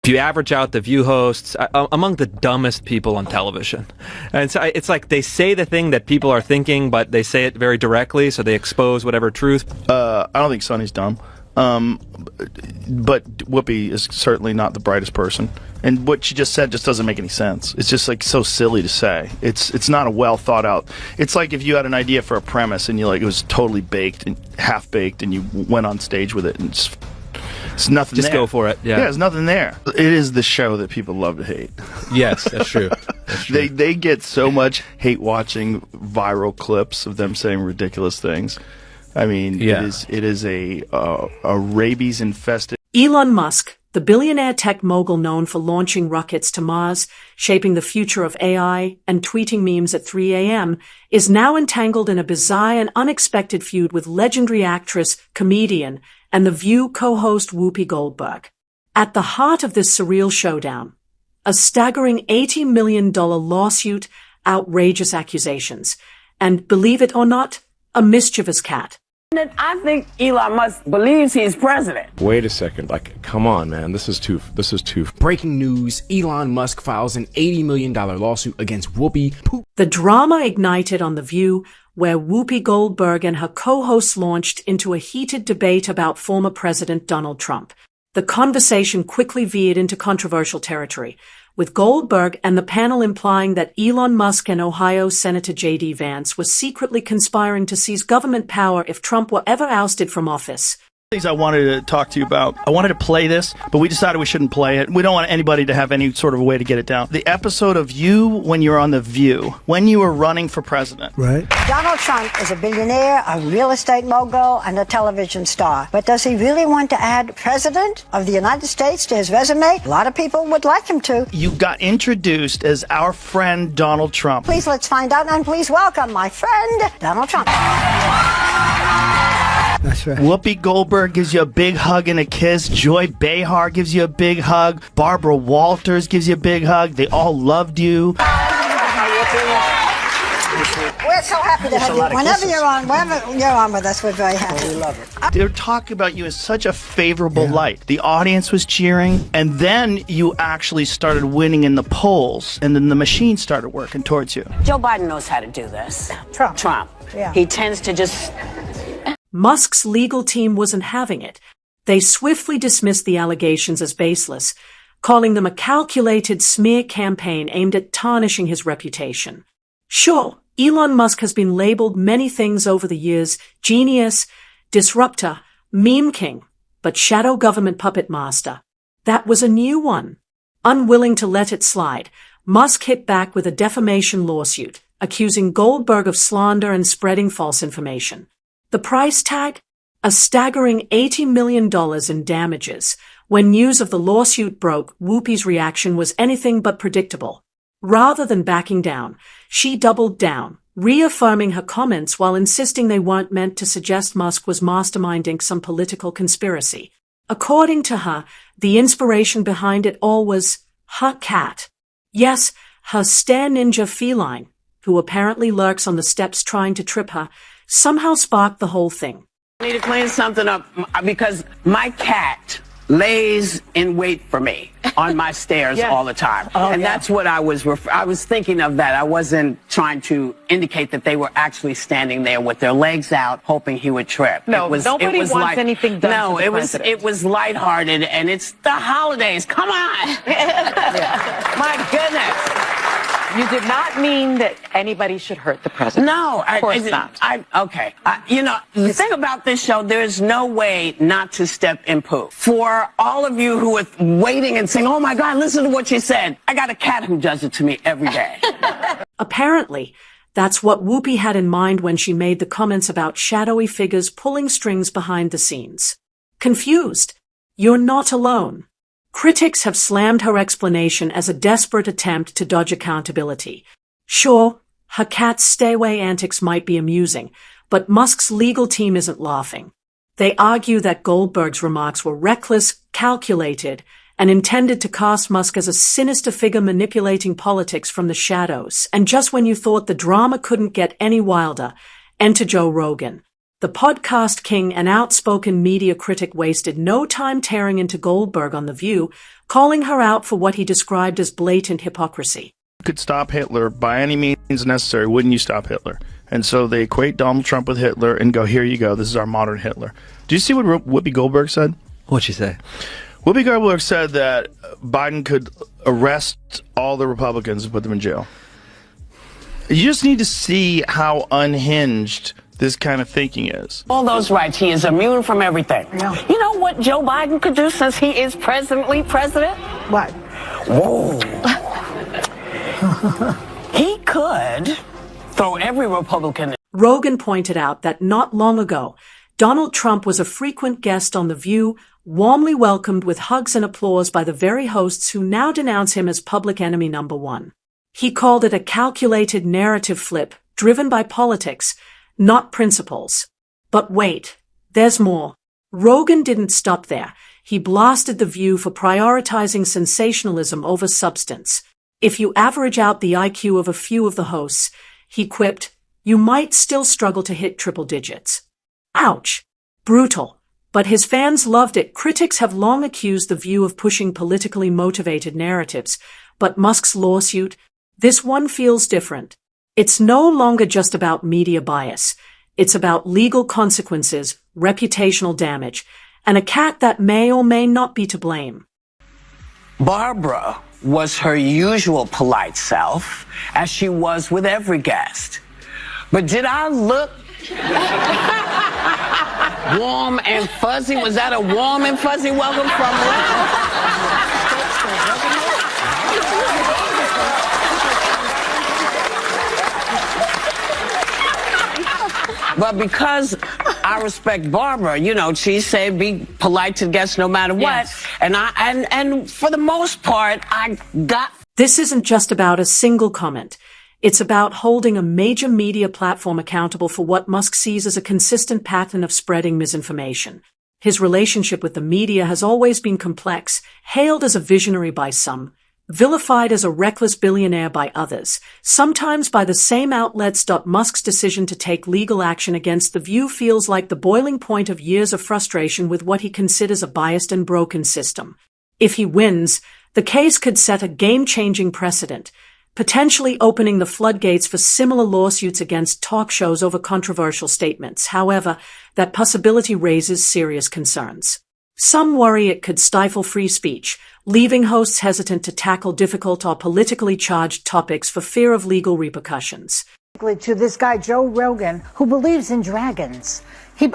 If you average out the View hosts, among the dumbest people on television. And so it's like they say the thing that people are thinking, but they say it very directly, so they expose whatever truth. I don't think Sonny's dumb. But Whoopi is certainly not the brightest person. And what she just said just doesn't make any sense. It's just like so silly to say. It's not a well thought out. It's like if you had an idea for a premise and it was totally baked and half baked and you went on stage with it and it's nothing Just there. go for it. Yeah, there's nothing there. It is the show that people love to hate. Yes, that's true. That's true. They get so much hate watching viral clips of them saying ridiculous things. I mean, yeah. it is a rabies infested. Elon Musk, the billionaire tech mogul known for launching rockets to Mars, shaping the future of AI, and tweeting memes at 3 a.m., is now entangled in a bizarre and unexpected feud with legendary actress, comedian, and The View co-host Whoopi Goldberg. At the heart of this surreal showdown, a staggering $80 million lawsuit, outrageous accusations, and, believe it or not, a mischievous cat. I think Elon Musk believes he's president. Wait a second, come on, man. This is too. Breaking news, Elon Musk files an $80 million lawsuit against Whoopi. The drama ignited on The View, where Whoopi Goldberg and her co-hosts launched into a heated debate about former President Donald Trump. The conversation quickly veered into controversial territory, with Goldberg and the panel implying that Elon Musk and Ohio Senator J.D. Vance were secretly conspiring to seize government power if Trump were ever ousted from office. Things I wanted to talk to you about. I wanted to play this, but we decided we shouldn't play it. We don't want anybody to have any sort of a way to get it down. The episode of you when you're on The View, when you were running for president. Right. Donald Trump is a billionaire, a real estate mogul, and a television star. But does he really want to add President of the United States to his resume? A lot of people would like him to. You got introduced as our friend Donald Trump. Please let's find out, and please welcome my friend, Donald Trump. That's right. Whoopi Goldberg gives you a big hug and a kiss. Joy Behar gives you a big hug. Barbara Walters gives you a big hug. They all loved you. We're so happy to have you. Whenever you're on with us, we're very happy. We love it. They're talking about you in such a favorable light. The audience was cheering, and then you actually started winning in the polls, and then the machine started working towards you. Joe Biden knows how to do this. Trump. Yeah. He tends to just... Musk's legal team wasn't having it. They swiftly dismissed the allegations as baseless, calling them a calculated smear campaign aimed at tarnishing his reputation. Sure, Elon Musk has been labeled many things over the years: genius, disruptor, meme king, but shadow government puppet master. That was a new one. Unwilling to let it slide, Musk hit back with a defamation lawsuit, accusing Goldberg of slander and spreading false information. The price tag? A staggering $80 million in damages. When news of the lawsuit broke, Whoopi's reaction was anything but predictable. Rather than backing down, she doubled down, reaffirming her comments while insisting they weren't meant to suggest Musk was masterminding some political conspiracy. According to her, the inspiration behind it all was her cat. Yes, her stare ninja feline, who apparently lurks on the steps trying to trip her, somehow sparked the whole thing. I need to clean something up because my cat lays in wait for me on my stairs all the time. That's what I was thinking of that. I wasn't trying to indicate that they were actually standing there with their legs out hoping he would trip. No, nobody wants anything done. No, to the president. it was lighthearted, and it's the holidays. Come on. My goodness. You did not mean that anybody should hurt the president. No, of course not. Okay. The thing about this show, there's no way not to step in poo. For all of you who are waiting and saying, oh my God, listen to what she said. I got a cat who does it to me every day. Apparently, that's what Whoopi had in mind when she made the comments about shadowy figures pulling strings behind the scenes. Confused? You're not alone. Critics have slammed her explanation as a desperate attempt to dodge accountability. Sure, her cat's stay-away antics might be amusing, but Musk's legal team isn't laughing. They argue that Goldberg's remarks were reckless, calculated, and intended to cast Musk as a sinister figure manipulating politics from the shadows. And just when you thought the drama couldn't get any wilder, enter Joe Rogan. The podcast king and outspoken media critic wasted no time tearing into Goldberg on The View, calling her out for what he described as blatant hypocrisy. You could stop Hitler by any means necessary. Wouldn't you stop Hitler? And so they equate Donald Trump with Hitler and go, here you go. This is our modern Hitler. Do you see what Whoopi Goldberg said? What'd she say? Whoopi Goldberg said that Biden could arrest all the Republicans and put them in jail. You just need to see how unhinged this kind of thinking is. All those rights. He is immune from everything. Yeah. You know what Joe Biden could do since he is president? What? Whoa. He could throw every Republican. Rogan pointed out that not long ago, Donald Trump was a frequent guest on The View, warmly welcomed with hugs and applause by the very hosts who now denounce him as public enemy number one. He called it a calculated narrative flip, driven by politics, not principles. But wait, there's more. Rogan didn't stop there. He blasted The View for prioritizing sensationalism over substance. If you average out the IQ of a few of the hosts, he quipped, you might still struggle to hit triple digits. Ouch. Brutal. But his fans loved it. Critics have long accused The View of pushing politically motivated narratives, but Musk's lawsuit, this one feels different. It's no longer just about media bias. It's about legal consequences, reputational damage, and a cat that may or may not be to blame. Barbara was her usual polite self, as she was with every guest. But did I look warm and fuzzy? Was that a warm and fuzzy welcome from her? But because I respect Barbara, you know, she said be polite to guests no matter what. Yes. And for the most part, I got. This isn't just about a single comment. It's about holding a major media platform accountable for what Musk sees as a consistent pattern of spreading misinformation. His relationship with the media has always been complex, hailed as a visionary by some, vilified as a reckless billionaire by others, sometimes by the same outlets. Musk's decision to take legal action against The View feels like the boiling point of years of frustration with what he considers a biased and broken system. If he wins, the case could set a game-changing precedent, potentially opening the floodgates for similar lawsuits against talk shows over controversial statements. However, that possibility raises serious concerns. Some worry it could stifle free speech, leaving hosts hesitant to tackle difficult or politically charged topics for fear of legal repercussions. To this guy, Joe Rogan, who believes in dragons.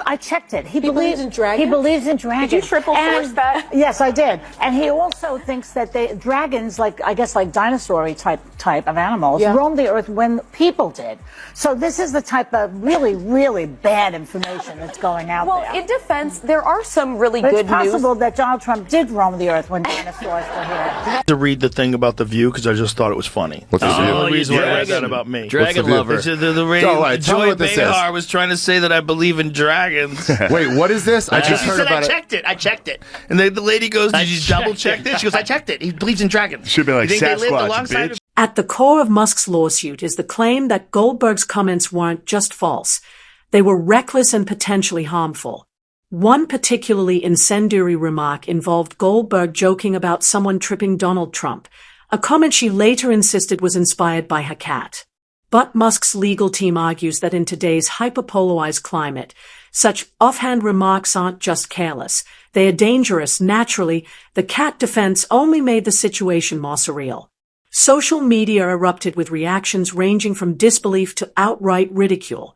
I checked it. He believes in dragons? He believes in dragons. Did you triple force that? Yes, I did. And he also thinks that dragons, like dinosaur-y type of animals, roamed the earth when people did. So this is the type of really, really bad information that's going out there. Well, in defense, there are some really good news. It's possible that Donald Trump did roam the earth when dinosaurs were here. To read the thing about The View because I just thought it was funny. What's That's the View? only reason why I read that about me. Dragon lover. The radio, Joy Behar was trying to say that I believe in dragons. Wait, what is this? I just heard about it. I checked it. And the lady goes, did you double check this? She goes, I checked it. He believes in dragons. Should be like you think they lived Sasquatch, alongside bitch. At the core of Musk's lawsuit is the claim that Goldberg's comments weren't just false. They were reckless and potentially harmful. One particularly incendiary remark involved Goldberg joking about someone tripping Donald Trump, a comment she later insisted was inspired by her cat. But Musk's legal team argues that in today's hyperpolarized climate, such offhand remarks aren't just careless. They are dangerous. Naturally, the cat defense only made the situation more surreal. Social media erupted with reactions ranging from disbelief to outright ridicule.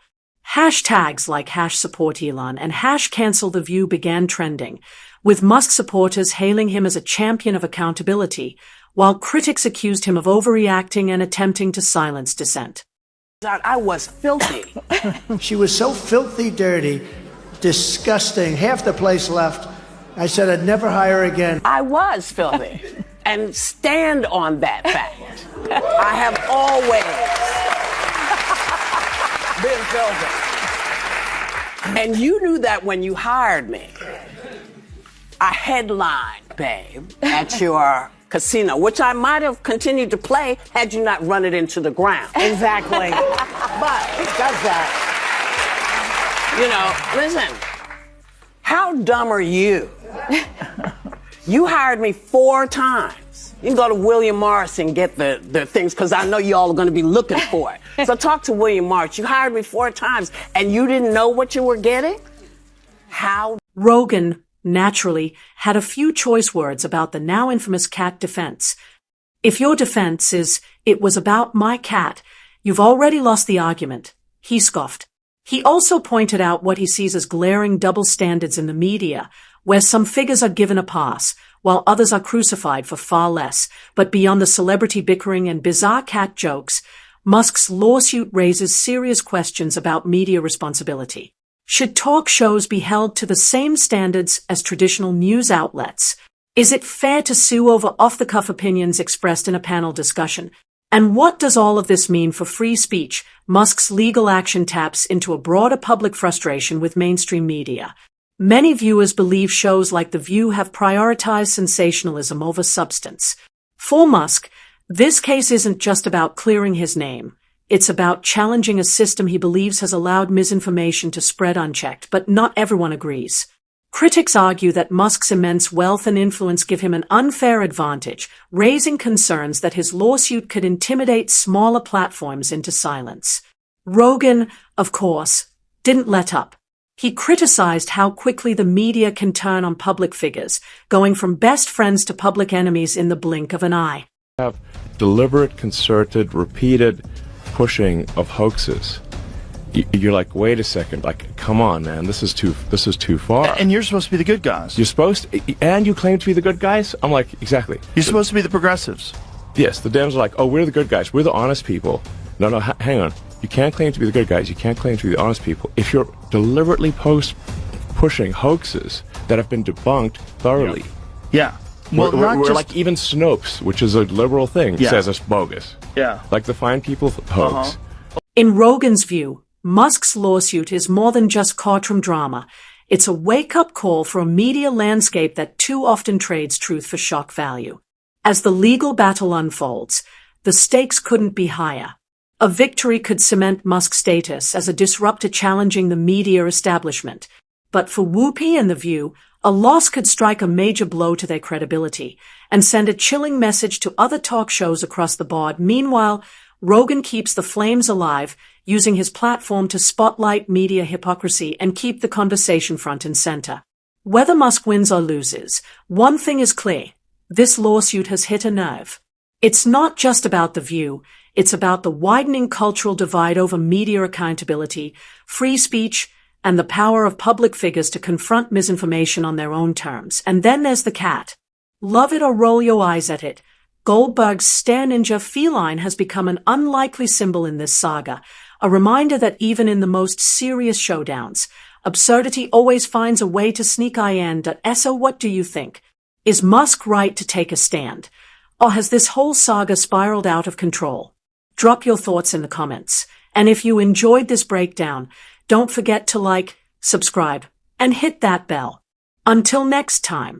Hashtags like #SupportElon and #CancelTheView began trending, with Musk supporters hailing him as a champion of accountability, while critics accused him of overreacting and attempting to silence dissent. I was filthy. She was so filthy dirty, disgusting, half the place left. I said I'd never hire her again. I was filthy. And stand on that fact. I have always been filthy. And you knew that when you hired me. I headlined, babe, at your casino, which I might have continued to play had you not run it into the ground. Exactly. But it does that. You know, listen, how dumb are you? You hired me 4 times. You can go to William Morris and get the things, because I know you all are going to be looking for it. So talk to William Morris. You hired me 4 times, and you didn't know what you were getting? How? Rogan, naturally, had a few choice words about the now infamous cat defense. If your defense is, "It was about my cat," you've already lost the argument. He scoffed. He also pointed out what he sees as glaring double standards in the media, where some figures are given a pass, while others are crucified for far less. But beyond the celebrity bickering and bizarre cat jokes, Musk's lawsuit raises serious questions about media responsibility. Should talk shows be held to the same standards as traditional news outlets? Is it fair to sue over off-the-cuff opinions expressed in a panel discussion? And what does all of this mean for free speech? Musk's legal action taps into a broader public frustration with mainstream media. Many viewers believe shows like The View have prioritized sensationalism over substance. For Musk, this case isn't just about clearing his name. It's about challenging a system he believes has allowed misinformation to spread unchecked, but not everyone agrees. Critics argue that Musk's immense wealth and influence give him an unfair advantage, raising concerns that his lawsuit could intimidate smaller platforms into silence. Rogan, of course, didn't let up. He criticized how quickly the media can turn on public figures, going from best friends to public enemies in the blink of an eye. Have deliberate, concerted, repeated pushing of hoaxes. You're like, wait a second, like, come on, man, this is too far. And you're supposed to be the good guys. You're supposed to, and you claim to be the good guys? I'm like, exactly. You're supposed to be the progressives. Yes, the Dems are like, oh, we're the good guys, we're the honest people. No, hang on. You can't claim to be the good guys, you can't claim to be the honest people. If you're deliberately pushing hoaxes that have been debunked thoroughly. Yeah. Well, we're like, even Snopes, which is a liberal thing, says it's bogus. Yeah. Like the fine people hoax. In Rogan's view, Musk's lawsuit is more than just courtroom drama. It's a wake-up call for a media landscape that too often trades truth for shock value. As the legal battle unfolds, the stakes couldn't be higher. A victory could cement Musk's status as a disruptor challenging the media establishment. But for Whoopi and The View, a loss could strike a major blow to their credibility and send a chilling message to other talk shows across the board. Meanwhile, Rogan keeps the flames alive, using his platform to spotlight media hypocrisy and keep the conversation front and center. Whether Musk wins or loses, one thing is clear. This lawsuit has hit a nerve. It's not just about The View. It's about the widening cultural divide over media accountability, free speech, and the power of public figures to confront misinformation on their own terms. And then there's the cat. Love it or roll your eyes at it, Goldberg's stare ninja feline has become an unlikely symbol in this saga, a reminder that even in the most serious showdowns, absurdity always finds a way to sneak in. So what do you think? Is Musk right to take a stand? Or has this whole saga spiraled out of control? Drop your thoughts in the comments. And if you enjoyed this breakdown, don't forget to like, subscribe, and hit that bell. Until next time.